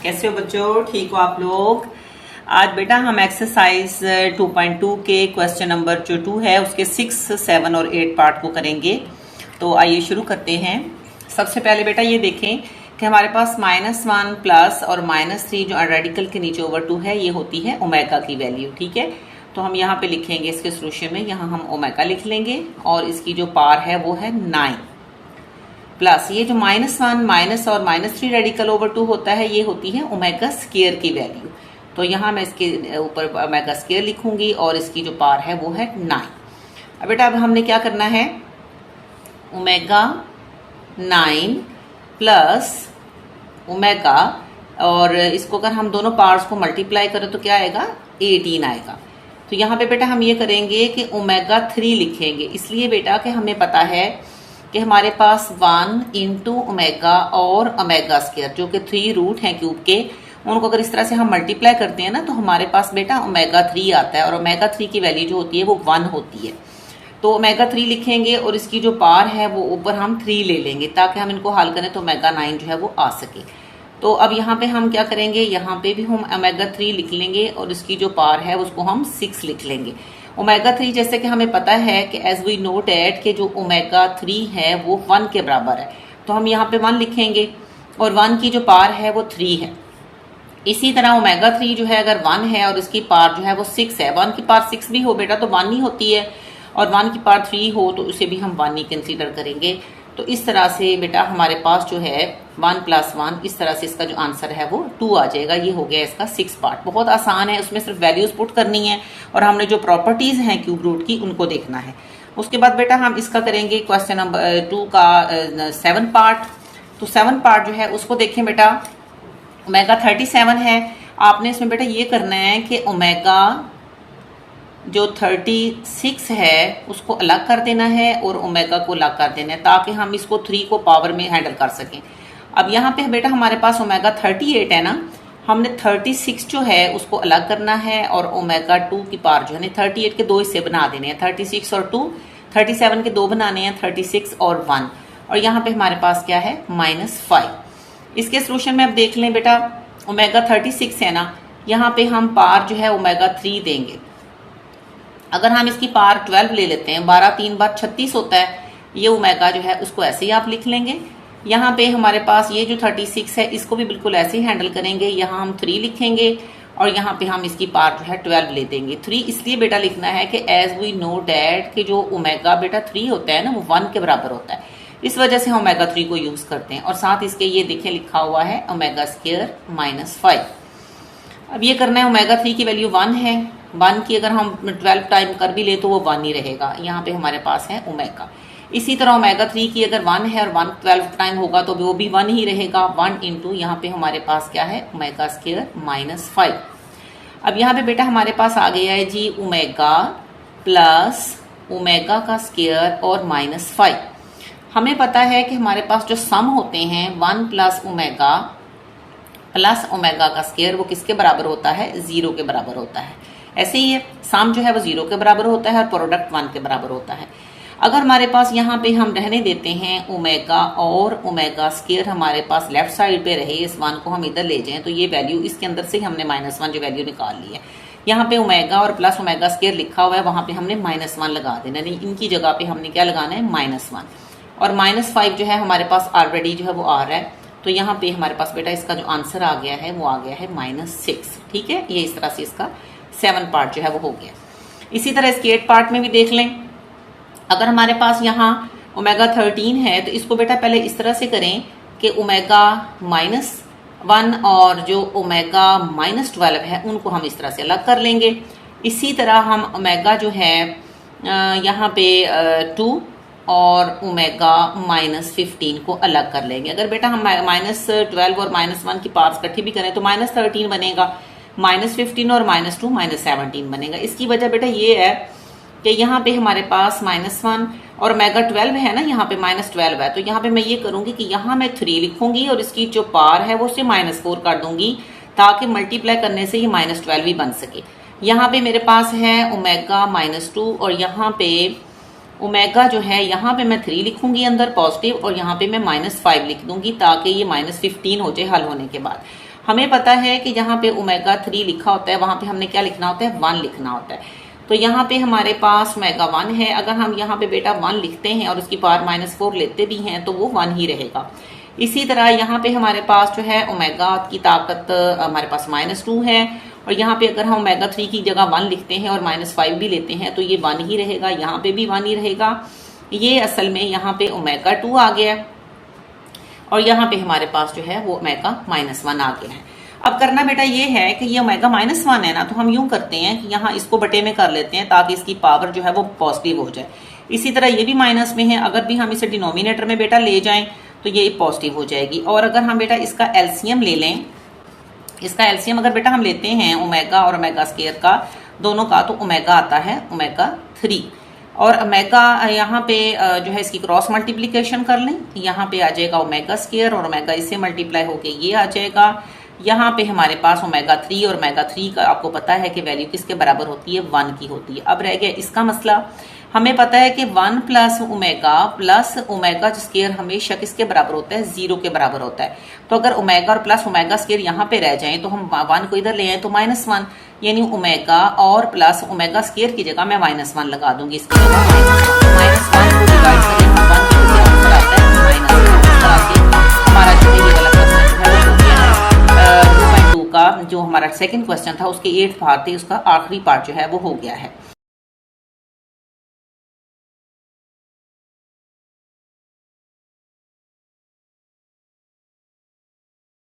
कैसे हो बच्चों? ठीक हो आप लोग? आज बेटा हम एक्सरसाइज 2.2 के क्वेश्चन नंबर जो 2 है उसके 6, 7 और 8 पार्ट को करेंगे। तो आइए शुरू करते हैं। सबसे पहले बेटा ये देखें कि हमारे पास -1 प्लस और -3 जो रेडिकल के नीचे ओवर 2 है ये होती है ओमेगा की वैल्यू। ठीक है, तो हम यहाँ पे लिखेंगे इसके सोल्यूशन में, यहाँ हम ओमेगा लिख लेंगे और इसकी जो पार है वो है 9 प्लस ये जो -1 माइनस और -3 रेडिकल ओवर 2 होता है ये होती है ओमेगा स्क्वायर की वैल्यू। तो यहाँ मैं इसके ऊपर ओमेगा स्क्वायर लिखूंगी और इसकी जो पार है वो है 9। अब बेटा अब हमने क्या करना है, ओमेगा 9 प्लस ओमेगा, और इसको अगर हम दोनों पार्ट्स को मल्टीप्लाई करें तो क्या आएगा, 18 आएगा। तो यहाँ पे बेटा हम ये करेंगे कि ओमेगा 3 लिखेंगे, इसलिए बेटा कि हमें पता है कि हमारे पास 1 इंटू ओमेगा और ओमेगा स्क्वायर जो कि 3 रूट हैं क्यूब के, उनको अगर इस तरह से हम मल्टीप्लाई करते हैं ना तो हमारे पास बेटा ओमेगा 3 आता है और ओमेगा 3 की वैल्यू जो होती है वो 1 होती है। तो ओमेगा 3 लिखेंगे और इसकी जो पार है वो ऊपर हम 3 ले लेंगे ताकि हम इनको हल करें तो ओमेगा 9 जो है वो आ सके। तो अब यहाँ पे हम क्या करेंगे, यहाँ पे भी हम ओमेगा 3 लिख लेंगे और इसकी जो पार है उसको हम 6 लिख लेंगे। ओमेगा 3 जैसे कि हमें पता है कि एज वी नो डैट के जो ओमेगा 3 है वो 1 के बराबर है, तो हम यहाँ पे 1 लिखेंगे और 1 की जो पार है वो 3 है। इसी तरह ओमेगा 3 जो है अगर 1 है और इसकी पार जो है वो 6 है, 1 की पार 6 भी हो बेटा तो 1 ही होती है, और 1 की पार 3 हो तो उसे भी हम 1 ही कंसीडर करेंगे। तो इस तरह से बेटा हमारे पास जो है 1 + 1, इस तरह से इसका जो आंसर है वो 2 आ जाएगा। ये हो गया इसका 6 पार्ट, बहुत आसान है, उसमें सिर्फ वैल्यूज पुट करनी है और हमने जो प्रॉपर्टीज हैं क्यूब रूट की उनको देखना है। उसके बाद बेटा हम इसका करेंगे क्वेश्चन नंबर 2 का 7 पार्ट। तो 7 पार्ट जो है उसको देखें बेटा, ओमेगा 37 है। आपने इसमें बेटा ये करना है कि ओमेगा जो 36 है उसको अलग कर देना है और ओमेगा को अलग कर देना है ताकि हम इसको 3 को पावर में हैंडल कर सकें। अब यहाँ पे बेटा हमारे पास ओमेगा 38 है ना, हमने 36 जो है उसको अलग करना है और ओमेगा 2 की पावर जो है 38 के 2 हिस्से बना देने हैं, 36 और 2, 37 के 2 बनाने हैं, 36 और 1, और यहाँ पे हमारे पास क्या है -5। इसके सोल्यूशन में अब देख लें बेटा, ओमेगा 36 है ना, यहाँ पे हम पार जो है ओमेगा 3 देंगे। अगर हम इसकी पार 12 ले लेते हैं, 12 3 बार 36 होता है, ये ओमेगा जो है उसको ऐसे ही आप लिख लेंगे। यहाँ पे हमारे पास ये जो 36 है इसको भी बिल्कुल ऐसे ही हैंडल करेंगे, यहाँ हम 3 लिखेंगे और यहाँ पे हम इसकी पार जो है 12 ले देंगे। 3 इसलिए बेटा लिखना है कि एज वी नो डैट कि जो ओमेगा बेटा 3 होता है ना वो 1 के बराबर होता है, इस वजह से हम ओमेगा 3 को यूज करते हैं। और साथ इसके ये देखें लिखा हुआ है ओमेगा स्क्वायर -5। अब ये करना है, ओमेगा 3 की वैल्यू 1 है, 1 की अगर हम 12 टाइम कर भी ले तो वो 1 ही रहेगा। यहाँ पे हमारे पास है ओमेगा। इसी तरह ओमेगा 3 की अगर 1 है और 1 12 टाइम होगा तो वो भी 1 ही रहेगा। 1 इंटू यहाँ पे हमारे पास क्या है, ओमेगा स्क्वायर -5। अब यहाँ पे बेटा हमारे पास आ गया है जी ओमेगा प्लस ओमेगा का स्क्वायर और -5। हमें पता है कि हमारे पास जो सम होते हैं 1 प्लस ओमेगा प्लस ओमेगा का स्क्वायर वो किसके बराबर होता है, 0 के बराबर होता है। ऐसे ही है, सम जो है वो 0 के बराबर होता है और प्रोडक्ट 1 के बराबर होता है। अगर हमारे पास यहाँ पे हम रहने देते हैं ओमेगा और ओमेगा स्क्वायर हमारे पास लेफ्ट साइड पे रहे, इस 1 को हम इधर ले जाएं तो ये वैल्यू इसके अंदर से हमने -1 जो वैल्यू निकाल ली है। यहाँ पे ओमेगा और प्लस ओमेगा स्क्वायर लिखा हुआ है, वहां पे हमने -1 लगा देना, नहीं इनकी जगह पे हमने क्या लगाना है, -1। और -5 जो है हमारे पास ऑलरेडी जो है वो आ रहा है, तो यहाँ पे हमारे पास बेटा इसका जो आंसर आ गया है वो आ गया है -6। ठीक है, ये इस तरह से इसका 7 पार्ट जो है वो हो गया। इसी तरह इसके 8 पार्ट में भी देख लें। अगर हमारे पास यहाँ ओमेगा 13 है तो इसको बेटा पहले इस तरह से करें कि ओमेगा -1 और जो ओमेगा -12 है उनको हम इस तरह से अलग कर लेंगे। इसी तरह हम ओमेगा जो है यहाँ पे 2 और ओमेगा -15 को अलग कर लेंगे। अगर बेटा हम -12 और -1 की पार्ट्स इकट्ठी भी करें तो -13 बनेगा, -15 और -2 -17 बनेगा। इसकी वजह बेटा ये है कि यहाँ पे हमारे पास -1 और ओमेगा 12 है ना, यहाँ पे -12 है, तो यहाँ पे मैं ये करूंगी कि यहाँ मैं 3 लिखूंगी और इसकी जो पार है वो उसे -4 कर दूंगी ताकि मल्टीप्लाई करने से ये -12 भी बन सके। यहाँ पे मेरे पास है ओमेगा -2 और यहाँ पे ओमेगा जो है यहाँ पे मैं 3 लिखूंगी अंदर पॉजिटिव और यहाँ पे मैं -5 लिख दूंगी ताकि ये -15 हो जाए हल होने के बाद। हमें पता है कि जहाँ पे ओमेगा 3 लिखा होता है वहां पे हमने क्या लिखना होता है, 1 लिखना होता है। तो यहाँ पे हमारे पास ओमेगा 1 है। अगर हम यहाँ पे बेटा 1 लिखते हैं और उसकी पावर -4 लेते भी हैं तो वो 1 ही रहेगा। इसी तरह यहाँ पे हमारे पास जो है ओमेगा की ताकत हमारे पास -2 है, और यहाँ पे अगर हम ओमेगा 3 की जगह 1 लिखते हैं और -5 भी लेते हैं तो ये 1 ही रहेगा, यहाँ पे भी 1 ही रहेगा। ये असल में यहाँ पे ओमेगा 2 आ गया और यहाँ पे हमारे पास जो है वो ओमेगा -1 आ गया है। अब करना बेटा ये है कि ये ओमेगा -1 है ना, तो हम यूं करते हैं कि यहाँ इसको बटे में कर लेते हैं ताकि इसकी पावर जो है वो पॉजिटिव हो जाए। इसी तरह ये भी माइनस में है, अगर भी हम इसे डिनोमिनेटर में बेटा ले जाएं तो ये पॉजिटिव हो जाएगी। और अगर हम बेटा इसका एलसीएम ले लें, इसका एलसीएम अगर बेटा हम लेते हैं ओमेगा और ओमेगा स्क्वायर का दोनों का, तो ओमेगा आता है ओमेगा 3, और ओमेगा यहाँ पे जो है इसकी क्रॉस मल्टीप्लीकेशन कर लें, यहाँ पे आ जाएगा ओमेगा स्क्वायर और ओमेगा इससे मल्टीप्लाई होके ये आ जाएगा। यहाँ पे हमारे पास ओमेगा 3 और ओमेगा 3 का आपको पता है कि वैल्यू किसके बराबर होती है, 1 की होती है। अब रह गया इसका मसला। हमें पता है कि 1 प्लस ओमेगा स्क्वायर हमेशा किसके बराबर होता है, 0 के बराबर होता है। तो अगर ओमेगा और प्लस ओमेगा स्क्वायर यहाँ पे रह जाएं तो हम 1 को इधर ले आए तो -1, यानी ओमेगा और प्लस ओमेगा स्क्वायर की जगह मैं -1 लगा दूंगी। इसकी जगह -1 को डिवाइड करें 1 की जगह आंसर आता है -1। हमारा जो है ये वाला क्वेश्चन जो है वो 2.2 का जो हमारा सेकंड क्वेश्चन था उसके 8 पार्ट थे, उसका आखिरी पार्ट जो है वो हो गया है।